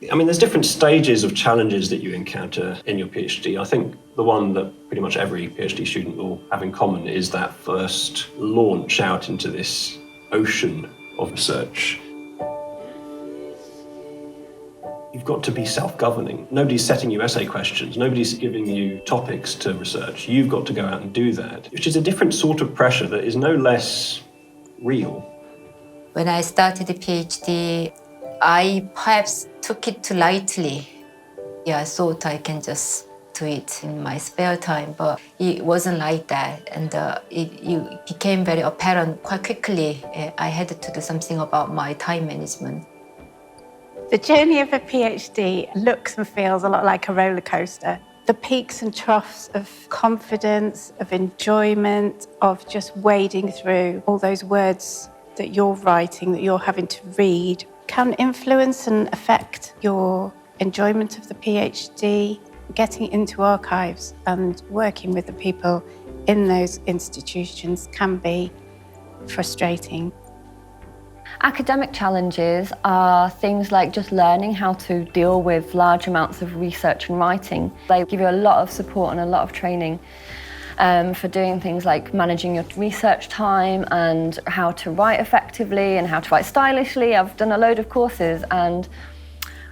I mean, there's different stages of challenges that you encounter in your PhD. I think the one that pretty much every PhD student will have in common is that first launch out into this ocean of research. You've got to be self-governing. Nobody's setting you essay questions. Nobody's giving you topics to research. You've got to go out and do that, which is a different sort of pressure that is no less real. When I started the PhD, I perhaps took it too lightly. I thought I can just do it in my spare time, but it wasn't like that. And it became very apparent quite quickly. I had to do something about my time management. The journey of a PhD looks and feels a lot like a roller coaster. The peaks and troughs of confidence, of enjoyment, of just wading through all those words that you're writing, that you're having to read, can influence and affect your enjoyment of the PhD. Getting into archives and working with the people in those institutions can be frustrating. Academic challenges are things like just learning how to deal with large amounts of research and writing. They give you a lot of support and a lot of training for doing things like managing your research time and how to write effectively and how to write stylishly. I've done a load of courses, and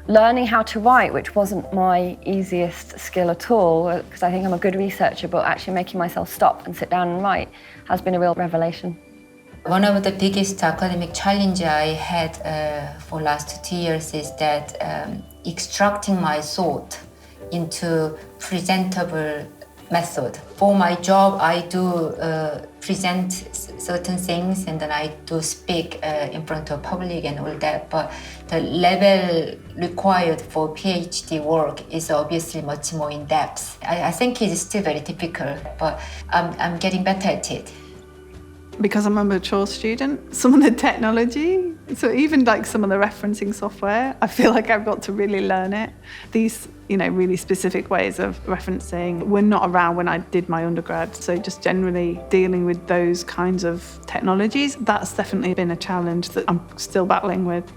learning how to write, which wasn't my easiest skill at all, because I think I'm a good researcher, but actually making myself stop and sit down and write has been a real revelation. One of the biggest academic challenges I had for last 2 years is that extracting my thought into presentable method. For my job, I do present certain things, and then I do speak in front of public and all that, but the level required for PhD work is obviously much more in depth. I think it's still very difficult, but I'm getting better at it. Because I'm a mature student, some of the technology, so even like some of the referencing software, I feel like I've got to really learn it. These, really specific ways of referencing were not around when I did my undergrad. So just generally dealing with those kinds of technologies, that's definitely been a challenge that I'm still battling with.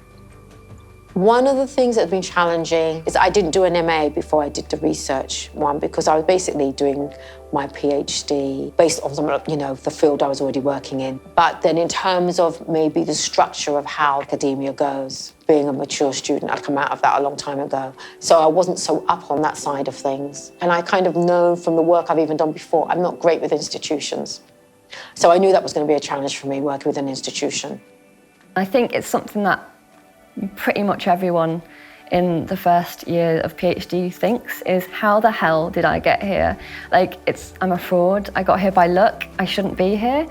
One of the things that's been challenging is I didn't do an MA before I did the research one, because I was basically doing my PhD based on some, the field I was already working in. But then in terms of maybe the structure of how academia goes, being a mature student, I'd come out of that a long time ago. So I wasn't so up on that side of things. And I kind of know from the work I've even done before, I'm not great with institutions. So I knew that was going to be a challenge for me, working with an institution. I think it's something that pretty much everyone in the first year of PhD thinks is, how the hell did I get here? I'm a fraud, I got here by luck, I shouldn't be here.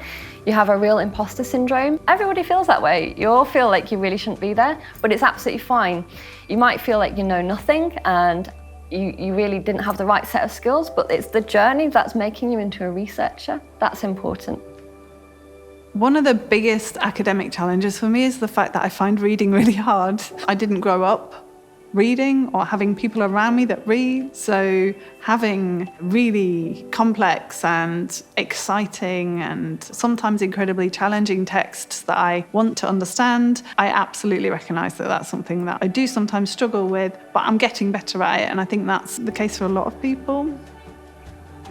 You have a real imposter syndrome. Everybody feels that way. You all feel like you really shouldn't be there, but it's absolutely fine. You might feel like you know nothing and you really didn't have the right set of skills, but it's the journey that's making you into a researcher. That's important. One of the biggest academic challenges for me is the fact that I find reading really hard. I didn't grow up reading or having people around me that read, so having really complex and exciting and sometimes incredibly challenging texts that I want to understand, I absolutely recognise that that's something that I do sometimes struggle with, but I'm getting better at it, and I think that's the case for a lot of people.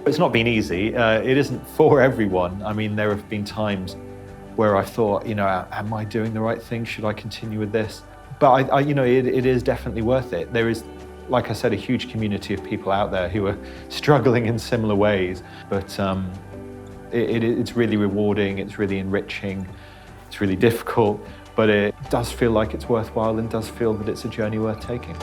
It's not been easy. It isn't for everyone. I mean, there have been times where I thought, am I doing the right thing? Should I continue with this? But it is definitely worth it. There is, like I said, a huge community of people out there who are struggling in similar ways. But it's really rewarding, it's really enriching, it's really difficult, but it does feel like it's worthwhile and does feel that it's a journey worth taking.